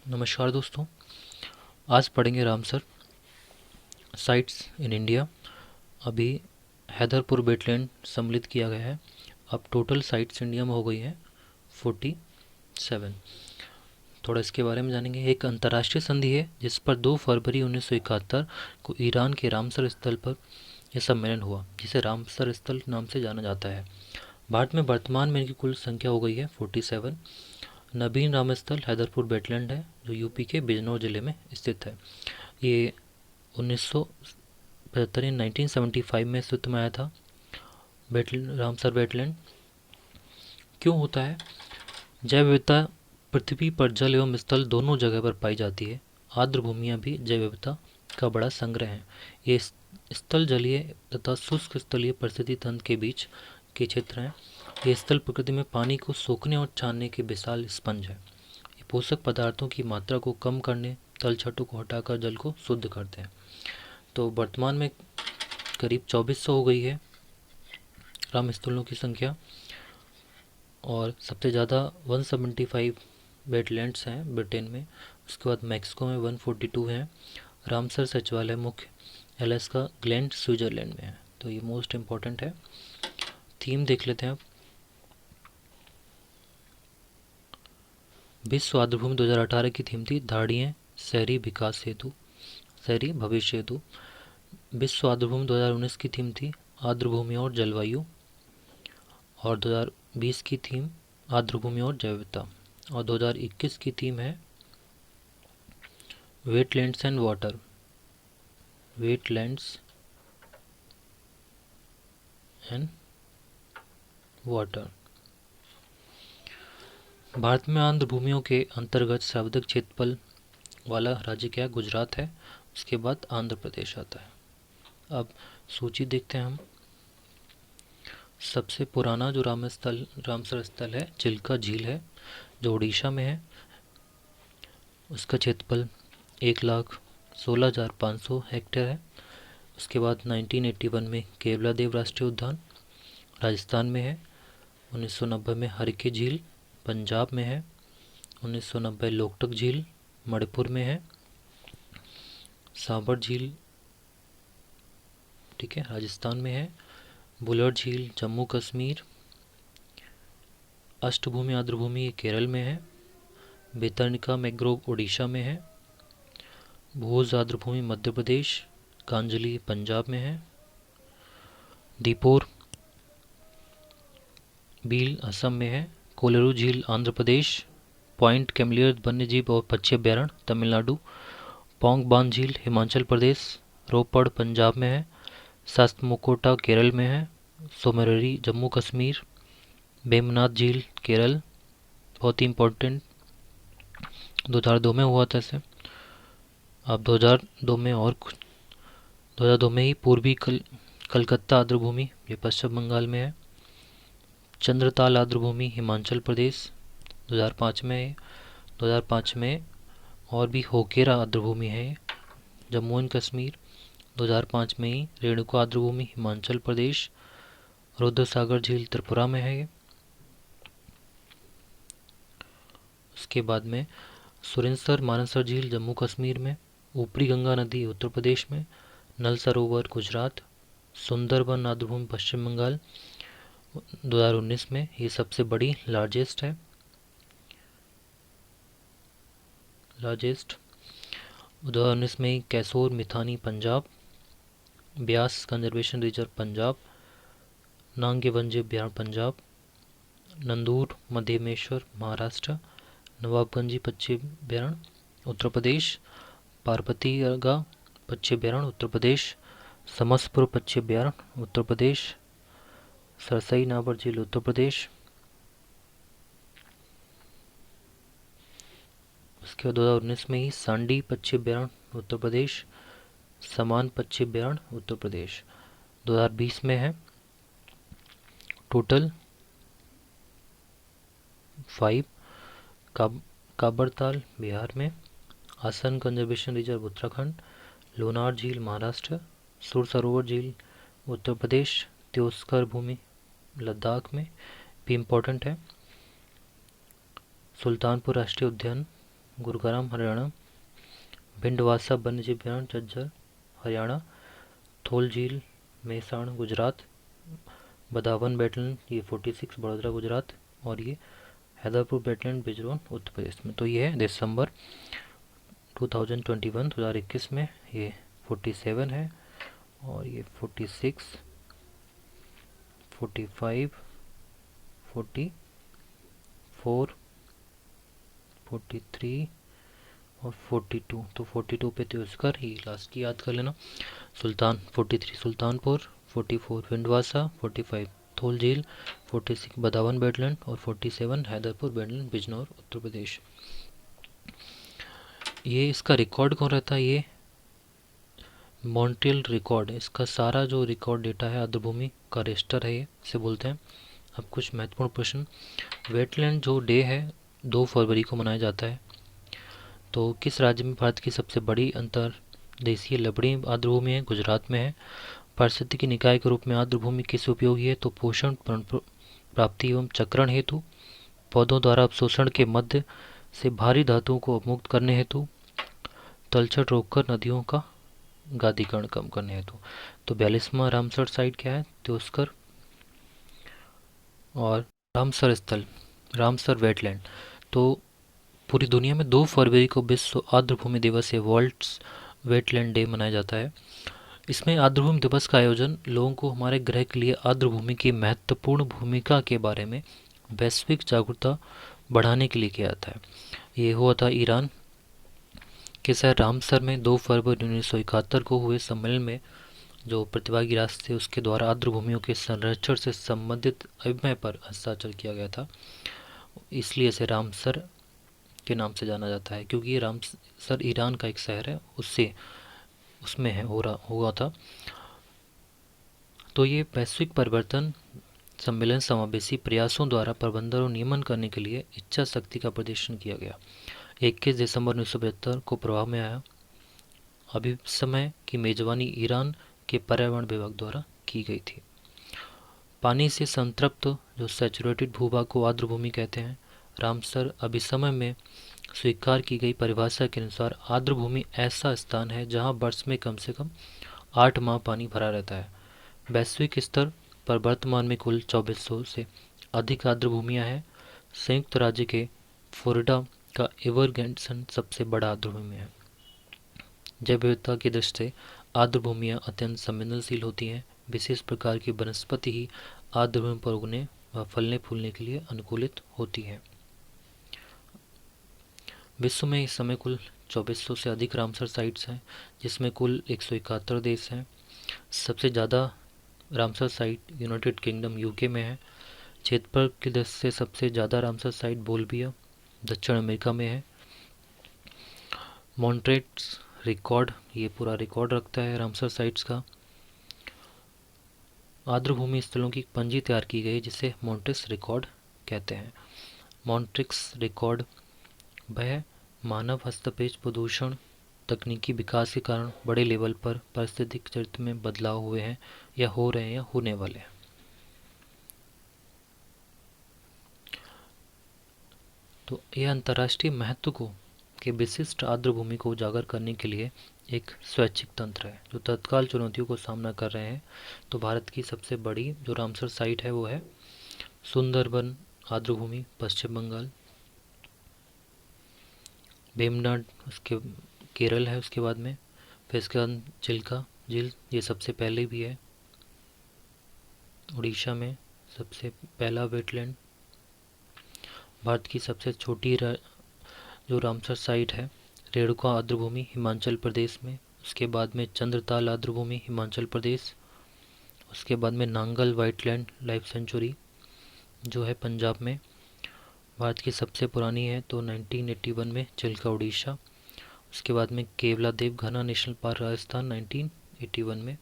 नमस्कार दोस्तों। आज पढ़ेंगे रामसर साइट्स इन इंडिया। अभी हैदरपुर वेटलैंड सम्मिलित किया गया है। अब टोटल साइट्स इंडिया में हो गई है 47। थोड़ा इसके बारे में जानेंगे। एक अंतर्राष्ट्रीय संधि है जिस पर 2 फरवरी 1971 को ईरान के रामसर स्थल पर यह सम्मेलन हुआ, जिसे रामसर स्थल नाम से जाना जाता है। भारत में वर्तमान में इनकी कुल संख्या हो गई है 47। नवीन रामस्थल हैदरपुर वेटलैंड है जो यूपी के बिजनौर जिले में स्थित है। ये 1975 1975 में अस्तित्व में आया था। रामसर वेटलैंड क्यों होता है? जैव विविधता पृथ्वी पर जल एवं स्थल दोनों जगह पर पाई जाती है। आर्द्र भूमियाँ भी जैव विविधता का बड़ा संग्रह है। ये स्थल जलीय तथा शुष्क स्थलीय परिस्थिति तंत्र के बीच के क्षेत्र हैं। ये स्थल प्रकृति में पानी को सोखने और छानने के विशाल स्पंज है। ये पोषक पदार्थों की मात्रा को कम करने, तलछटों को हटाकर जल को शुद्ध करते हैं। तो वर्तमान में करीब 2400 हो गई है राम स्थलों की संख्या, और सबसे ज़्यादा 175 वेटलैंड्स हैं ब्रिटेन में। उसके बाद मैक्सिको में 142 हैं। रामसर सचिवालय मुख्य अलास्का ग्लैंड स्विट्जरलैंड में है। तो ये मोस्ट इम्पॉर्टेंट है। थीम देख लेते हैं अब। विश्व आर्द्रभूमि 2018 की थीम थी धाड़ियाँ शहरी विकास हेतु, शहरी भविष्य हेतु। विश्व आर्द्रभूमि 2019 की थीम थी आर्द्रभूमि और जलवायु, और 2020 की थीम आर्द्रभूमि और जैव विविधता, और 2021 की थीम है wetlands and water, wetlands and water. Bharat में आर्द्र भूमियों के अंतर्गत सर्वाधिक क्षेत्रफल वाला राज्य क्या है? गुजरात है। उसके बाद आंध्र प्रदेश आता है। अब सूची देखते हैं हम। सबसे पुराना जो रामसर स्थल है चिल्का झील है, जो उड़ीसा में है। उसका क्षेत्रफल 1,16,500 हेक्टेयर है। उसके बाद 1981 में केवलादेव राष्ट्रीय उद्यान राजस्थान में है। 1990 में हरकी झील पंजाब में है। 1990 लोकटक झील मणिपुर में है। सांबर झील ठीक है राजस्थान में है। बुलर झील जम्मू कश्मीर। अष्टभूमि आर्द्रभूमि केरल में है। बेतरनिका मैंग्रोव उड़ीसा में है। भोज आर्द्रभूमि मध्य प्रदेश, कांजली पंजाब में है। दीपोर बील असम में है। कोलेरू झील आंध्र प्रदेश। पॉइंट कैमलियर वन्यजीव और पक्षी अभ्यारण्य तमिलनाडु। पोंग बांध झील हिमाचल प्रदेश। रोपड़ पंजाब में है। सातमुकोटा केरल में है। सोमेररी जम्मू कश्मीर। बेमनाथ झील केरल, बहुत ही इम्पोर्टेंट, 2002 में हुआ था इसे। अब 2002 में और कुछ 2002 में ही पूर्वी कलकत्ता आर्द्रभूमि, ये पश्चिम बंगाल में है। चंद्रताल आर्द्रभूमि हिमाचल प्रदेश 2005 में है। 2005 में और भी होकेरा आर्द्रभूमि है जम्मू एंड कश्मीर। 2005 में ही रेणुका आर्द्रभूमि हिमाचल प्रदेश। रुद्र सागर झील त्रिपुरा में है। उसके बाद में सुरेंसर मानसर झील जम्मू कश्मीर में। ऊपरी गंगा नदी उत्तर प्रदेश में। नल सरोवर गुजरात। सुंदरबन आर्द्रभूमि पश्चिम बंगाल 2019 में, ये सबसे बड़ी लार्जेस्ट 2019 में। कैसोर मिथानी पंजाब। Beas conservation reserve Punjab. नांगे वन्य अभ्यारण्य पंजाब। नंदूर मध्यमेश्वर महाराष्ट्र। नवाबगंजी पक्षी अभ्यारण्य उत्तर प्रदेश। पार्वतीगा पक्षी अभ्यारण्य उत्तर प्रदेश। समसपुर पक्षी अभ्यारण्य उत्तर प्रदेश। सरसई नाबर झील उत्तर प्रदेश। उसके बाद 2019 में ही सांडी पक्षी अभ्यारण्य उत्तर प्रदेश। समान पक्षी अभ्यारण्य उत्तर प्रदेश 2020 में है। टोटल 5। काबरताल बिहार में। आसन कंजर्वेशन रिजर्व उत्तराखंड। लोनार झील महाराष्ट्र। सुर सरोवर झील उत्तर प्रदेश। त्योस्कर भूमि लद्दाख में भी इम्पोर्टेंट है। सुल्तानपुर राष्ट्रीय उद्यान गुरुग्राम हरियाणा, भिंडवासा वन्यजीव अभयारण्य झज्जर हरियाणा, थोल झील मेहसाण गुजरात, बदावन वेटलैंड ये 46 बड़ोदरा गुजरात, और ये हैदरपुर वेटलैंड बिजनौर उत्तर प्रदेश में। तो ये है दिसंबर 2021 में ये 47 है, और ये 46, 45, 44, 43 और 42। तो 42 पे त्योस्कर ही लास्ट की याद कर लेना। 43 सुल्तानपुर, 44 विंडवासा, 45 थोल झील, 46 बदावन वेटलैंड और 47 हैदरपुर वेटलैंड बिजनौर उत्तर प्रदेश। ये इसका रिकॉर्ड कौन रहता है? ये मॉन्ट्रियल रिकॉर्ड, इसका सारा जो रिकॉर्ड डेटा है आर्द्रभूमि का रजिस्टर है, ये इसे बोलते हैं। अब कुछ महत्वपूर्ण प्रश्न। वेटलैंड जो डे है 2 फरवरी को मनाया जाता है। तो किस राज्य में भारत की सबसे बड़ी अंतर्देशीय लबड़ी आर्द्रभूमि है? गुजरात में है। पारिस्थितिकी निकाय के रूप में आर्द्रभूमि किस उपयोगी है? तो पोषण प्राप्ति एवं चक्रण हेतु, पौधों द्वारा अवशोषण के मध्य से भारी धातुओं को अवमुक्त करने हेतु, तलछट रोककर नदियों का गादीकरण कम करने हेतु। तो 42वां रामसर साइट क्या है? त्योस्कर। और रामसर स्थल, रामसर वेटलैंड। तो पूरी दुनिया में 2 फरवरी को विश्व आर्द्रभूमि दिवस या वर्ल्ड वेटलैंड डे मनाया जाता है। इसमें आर्द्रभूमि दिवस का आयोजन लोगों को हमारे ग्रह के लिए आर्द्रभूमि की महत्वपूर्ण भूमिका के बारे में वैश्विक जागरूकता बढ़ाने के लिए किया जाता है। ये हुआ था ईरान के शहर रामसर में 2 फरवरी 1971 को हुए सम्मेलन में। जो प्रतिभागी राष्ट्र थे उसके द्वारा आर्द्रभूमियों के संरक्षण से संबंधित अभिमय पर हस्ताक्षर किया गया था, इसलिए इसे रामसर के नाम से जाना जाता है, क्योंकि ये रामसर ईरान का एक शहर है, उससे उसमें है हुआ था। तो ये वैश्विक परिवर्तन सम्मेलन समावेशी प्रयासों द्वारा प्रबंधन और नियमन करने के लिए इच्छा शक्ति का प्रदर्शन किया गया। 21 दिसंबर 1975 को प्रभाव में आया। अभी समय की मेजबानी ईरान के पर्यावरण विभाग द्वारा की गई थी। पानी से संतृप्त जो सैचुरेटेड भूभाग को आर्द्रभूमि कहते हैं। रामसर अभिसमय में स्वीकार की गई परिभाषा के अनुसार आर्द्रभूमि ऐसा स्थान है जहां वर्ष में कम से कम 8 माह पानी भरा रहता है। वैश्विक स्तर पर वर्तमान में कुल 2400 से अधिक आर्द्रभूमियां हैं। संयुक्त राज्य के फ्लोरिडा का एवरग्लेड्सन सबसे बड़ा आर्द्रभूमि है। जैव विविधता की दृष्टि से आर्द्रभूमियां अत्यंत संवेदनशील होती हैं। विशेष प्रकार की वनस्पति ही आर्द्रभूमि पर उगने व फलने फूलने के लिए अनुकूलित होती है। विश्व में इस समय कुल 2400 से अधिक रामसर साइट्स हैं, जिसमें कुल 171 देश हैं। सबसे ज़्यादा Ramsar site United kingdom UK में है। क्षेत्रफल की दृष्टि से सबसे ज़्यादा रामसर साइट बोल्विया दक्षिण अमेरिका में है। मॉन्ट्रेट्स रिकॉर्ड ये पूरा रिकॉर्ड रखता है रामसर साइट्स का। आर्द्रभूमि स्थलों की पंजी तैयार की गई जिसे मॉन्ट्रिक्स रिकॉर्ड कहते हैं। मॉन्ट्रिक्स रिकॉर्ड वह मानव हस्तक्षेप प्रदूषण तकनीकी विकास के कारण बड़े लेवल पर पारिस्थितिक चरित्र में बदलाव हुए हैं या हो रहे हैं या होने वाले हैं। तो यह अंतर्राष्ट्रीय महत्व को के विशिष्ट आर्द्रभूमि को उजागर करने के लिए एक स्वैच्छिक तंत्र है जो तत्काल चुनौतियों को सामना कर रहे हैं। तो भारत की सबसे बड़ी जो रामसर साइट है वो है सुंदरबन आर्द्रभूमि पश्चिम बंगाल। वेम्बनाड उसके केरल है उसके बाद में, फिर इसके बाद चिल्का झील ये सबसे पहले भी है उड़ीसा में सबसे पहला वेटलैंड। भारत की सबसे छोटी जो रामसर साइट है रेणुका आर्द्रभूमि हिमाचल प्रदेश में, उसके बाद में चंद्रताल आर्द्रभूमि हिमाचल प्रदेश, उसके बाद में नांगल वाइटलैंड लाइफ सेंचुरी जो है पंजाब में। भारत की सबसे पुरानी है तो 1981 में चिल्का उड़ीसा। उसके बाद में केवलादेव घना नेशनल पार्क राजस्थान 1981 में।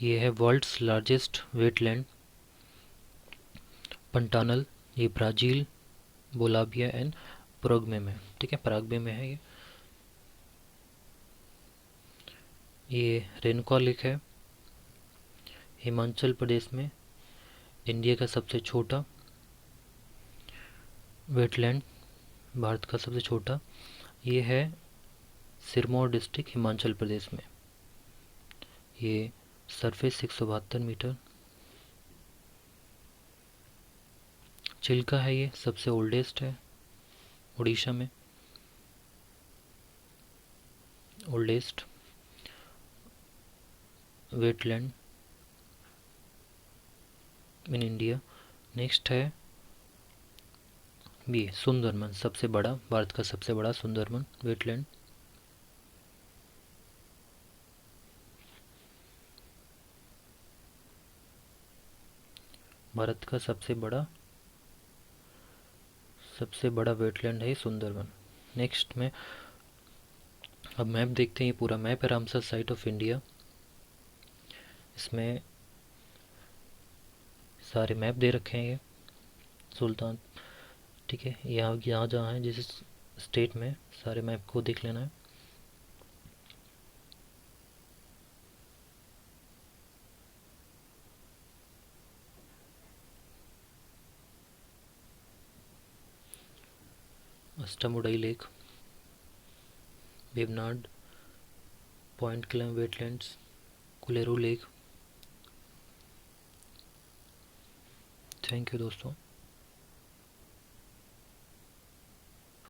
ये है वर्ल्ड्स लार्जेस्ट वेटलैंड पंटानल, ये ब्राज़ील बोलाविया एंड पराग्वे में, ठीक है पराग्वे में है ये रेणुका लेक है हिमाचल प्रदेश में। इंडिया का सबसे छोटा वेटलैंड भारत का सबसे छोटा, ये है सिरमौर डिस्ट्रिक्ट, हिमाचल प्रदेश में। ये सरफेस 172 मीटर। चिल्का है, ये सबसे ओल्डेस्ट है उड़ीसा में, oldest wetland in India. Next है ये सुंदरबन, सबसे बड़ा, भारत का सबसे बड़ा सुंदरबन वेटलैंड। भारत का सबसे बड़ा वेटलैंड है सुंदरबन। नेक्स्ट में अब मैप देखते हैं। ये पूरा मैप है रामसर साइट ऑफ इंडिया। इसमें सारे मैप दे रखे हैं ये सुल्तान, ठीक है। यहाँ यहाँ जहाँ है जिस स्टेट में, सारे मैप को देख लेना है। Ashtamudi lake, Vembanad, point Calimere wetlands, Kolleru lake. Thank you दोस्तों।